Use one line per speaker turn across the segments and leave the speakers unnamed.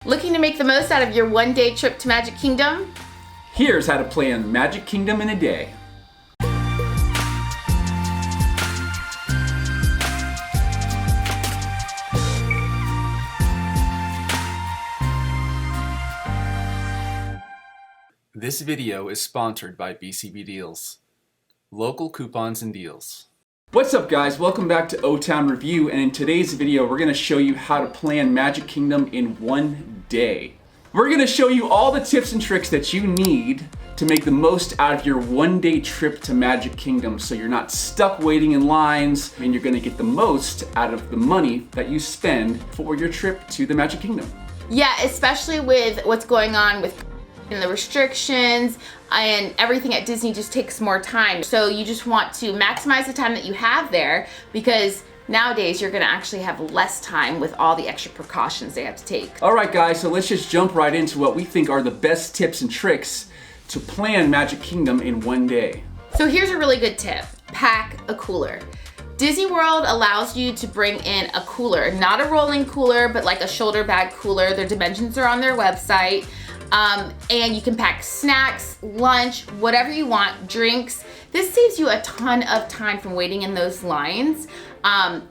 Looking to make the most out of your one-day trip to Magic Kingdom?
Here's how to plan Magic Kingdom in a day. This video is sponsored by BCB Deals. Local coupons and deals. What's up guys, welcome back to O-Town Review, and in today's video we're going to show you how to plan Magic Kingdom in one day. We're going to show you all the tips and tricks that you need to make the most out of your one-day trip to Magic Kingdom so you're not stuck waiting in lines and you're going to get the most out of the money that you spend for your trip to the Magic Kingdom.
Yeah, especially with what's going on with the restrictions and everything at Disney just takes more time. So you just want to maximize the time that you have there because nowadays you're gonna actually have less time with all the extra precautions they have to take.
All right guys, so let's just jump right into what we think are the best tips and tricks to plan Magic Kingdom in one day.
So here's a really good tip. Pack a cooler. Disney World allows you to bring in a cooler, not a rolling cooler, but like a shoulder bag cooler. Their dimensions are on their website. And you can pack snacks, lunch, whatever you want, drinks. This saves you a ton of time from waiting in those lines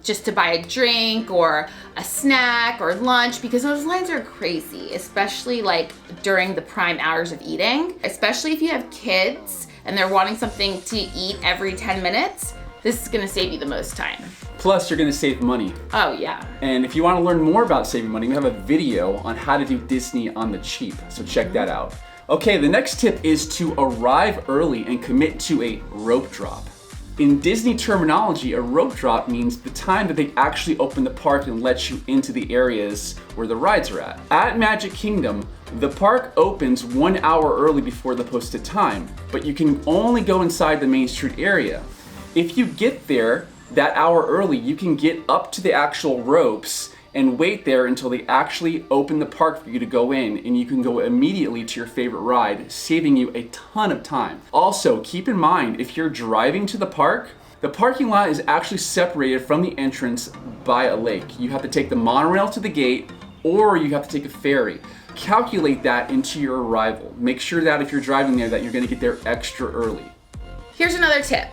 just to buy a drink or a snack or lunch, because those lines are crazy, especially like during the prime hours of eating. Especially if you have kids and they're wanting something to eat every 10 minutes, this is gonna save you the most time.
Plus, you're gonna save money.
Oh yeah.
And if you wanna learn more about saving money, we have a video on how to do Disney on the cheap, so check that out. Okay, the next tip is to arrive early and commit to a rope drop. In Disney terminology, a rope drop means the time that they actually open the park and let you into the areas where the rides are at. At Magic Kingdom, the park opens 1 hour early before the posted time, but you can only go inside the Main Street area. If you get there that hour early, you can get up to the actual ropes and wait there until they actually open the park for you to go in, and you can go immediately to your favorite ride, saving you a ton of time. Also, keep in mind, if you're driving to the park, the parking lot is actually separated from the entrance by a lake. You have to take the monorail to the gate, or you have to take a ferry. Calculate that into your arrival. Make sure that if you're driving there that you're gonna get there extra early.
Here's another tip.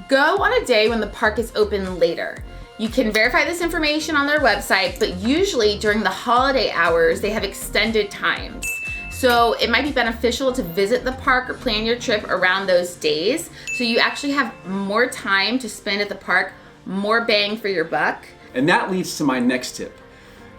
Go on a day when the park is open later. You can verify this information on their website, but usually during the holiday hours, they have extended times. So it might be beneficial to visit the park or plan your trip around those days so you actually have more time to spend at the park, more bang for your buck.
And that leads to my next tip.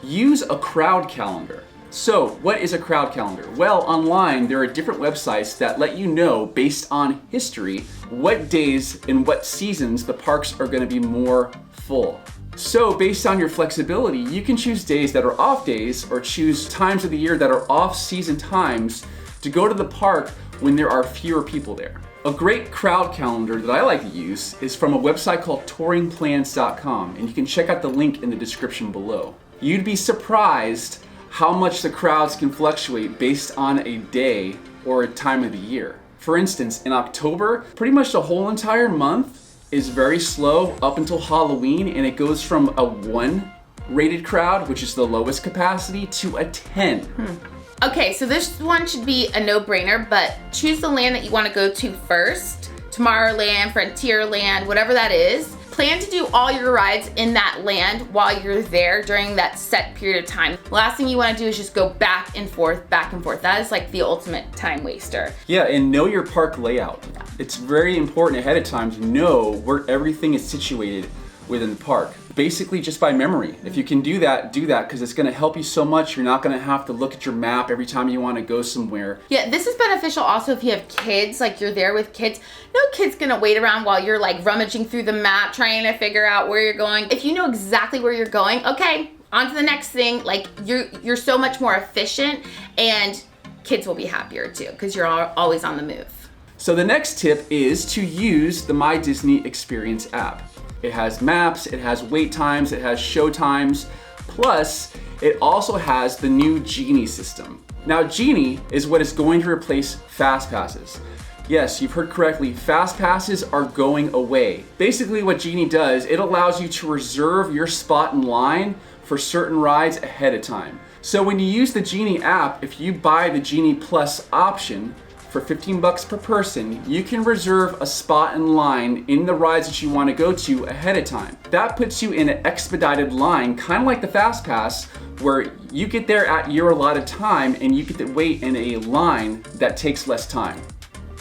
Use a crowd calendar. So, what is a crowd calendar? Well, online there are different websites that let you know, based on history, what days and what seasons the parks are going to be more full. So, based on your flexibility, you can choose days that are off days or choose times of the year that are off-season times to go to the park when there are fewer people there. A great crowd calendar that I like to use is from a website called touringplans.com, and you can check out the link in the description below. You'd be surprised how much the crowds can fluctuate based on a day or a time of the year. For instance, in October, pretty much the whole entire month is very slow up until Halloween, and it goes from a 1 rated crowd, which is the lowest capacity, to a 10.
Okay, so this one should be a no-brainer, but choose the land that you want to go to first. Tomorrowland, Frontierland, whatever that is. Plan to do all your rides in that land while you're there during that set period of time. The last thing you want to do is just go back and forth, back and forth. That is like the ultimate time waster.
Yeah, and know your park layout. It's very important ahead of time to know where everything is situated within the park. Basically just by memory. If you can do that, because it's going to help you so much. You're not going to have to look at your map every time you want to go somewhere.
Yeah, this is beneficial also if you have kids, like you're there with kids. No kid's going to wait around while you're like rummaging through the map, trying to figure out where you're going. If you know exactly where you're going, okay, on to the next thing. Like you're so much more efficient, and kids will be happier too because you're always on the move.
So the next tip is to use the My Disney Experience app. It has maps, it has wait times, it has show times, plus it also has the new Genie system. Now Genie is what is going to replace Fast Passes. Yes, you've heard correctly, Fast Passes are going away. Basically what Genie does, it allows you to reserve your spot in line for certain rides ahead of time. So when you use the Genie app, if you buy the Genie Plus option for $15 per person, you can reserve a spot in line in the rides that you want to go to ahead of time. That puts you in an expedited line, kind of like the Fast Pass, where you get there at your allotted time and you get to wait in a line that takes less time.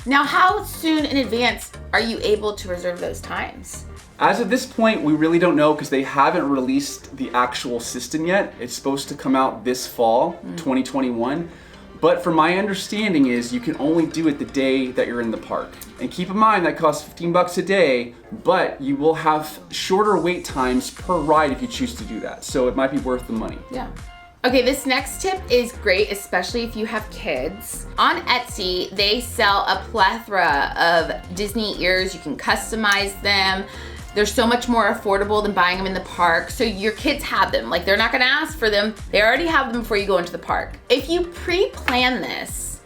Now, how soon in advance are you able to reserve those times?
As of this point, we really don't know because they haven't released the actual system yet. It's supposed to come out this fall, 2021. But from my understanding is you can only do it the day that you're in the park. And keep in mind that costs $15 a day, but you will have shorter wait times per ride if you choose to do that. So it might be worth the money.
Yeah. Okay, this next tip is great, especially if you have kids. On Etsy, they sell a plethora of Disney ears. You can customize them. They're so much more affordable than buying them in the park. So your kids have them. Like, they're not gonna ask for them. They already have them before you go into the park. If you pre-plan this,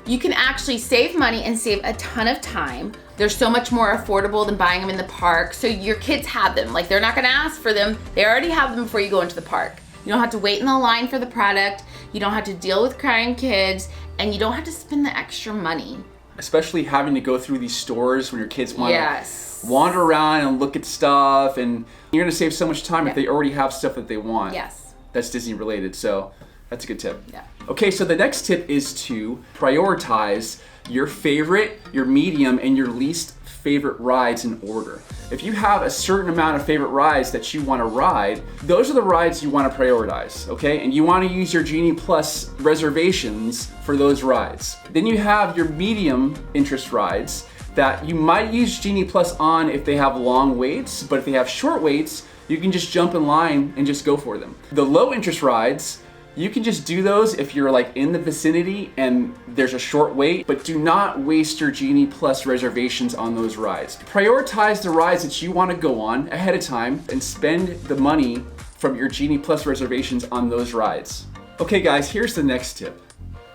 you can actually save money and save a ton of time. They're so much more affordable than buying them in the park. So your kids have them. Like, they're not gonna ask for them. They already have them before you go into the park. You don't have to wait in the line for the product. You don't have to deal with crying kids, and you don't have to spend the extra money.
Especially having to go through these stores when your kids want
Yes.
to wander around and look at stuff, and you're gonna save so much time if they already have stuff that they want.
Yes.
That's Disney related, so that's a good tip.
Yeah.
Okay, so the next tip is to prioritize your favorite, your medium, and your least favorite rides in order. If you have a certain amount of favorite rides that you want to ride, those are the rides you want to prioritize, okay? And you want to use your Genie Plus reservations for those rides. Then you have your medium interest rides that you might use Genie Plus on if they have long waits, but if they have short waits, you can just jump in line and just go for them. The low interest rides, you can just do those if you're like in the vicinity and there's a short wait, but do not waste your Genie Plus reservations on those rides. Prioritize the rides that you want to go on ahead of time and spend the money from your Genie Plus reservations on those rides. Okay guys, here's the next tip.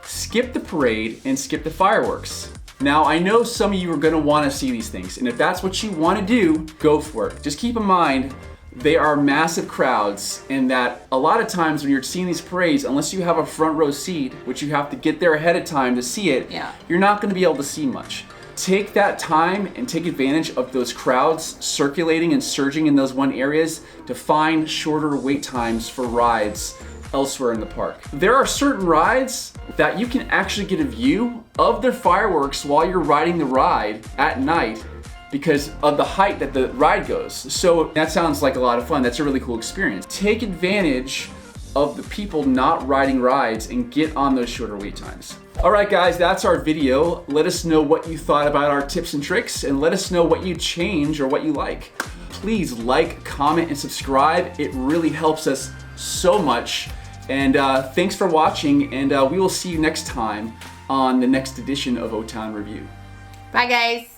Skip the parade and skip the fireworks. Now, I know some of you are gonna wanna see these things, and if that's what you wanna do, go for it. Just keep in mind, they are massive crowds, and that a lot of times when you're seeing these parades, unless you have a front row seat, which you have to get there ahead of time to see it, you're not gonna be able to see much. Take that time and take advantage of those crowds circulating and surging in those one areas to find shorter wait times for rides elsewhere in the park. There are certain rides that you can actually get a view of their fireworks while you're riding the ride at night because of the height that the ride goes. So that sounds like a lot of fun. That's a really cool experience. Take advantage of the people not riding rides and get on those shorter wait times. All right guys, that's our video. Let us know what you thought about our tips and tricks, and let us know what you change or what you like. Please like, comment, and subscribe. It really helps us so much. And thanks for watching, and we will see you next time on the next edition of O-Town Review.
Bye guys.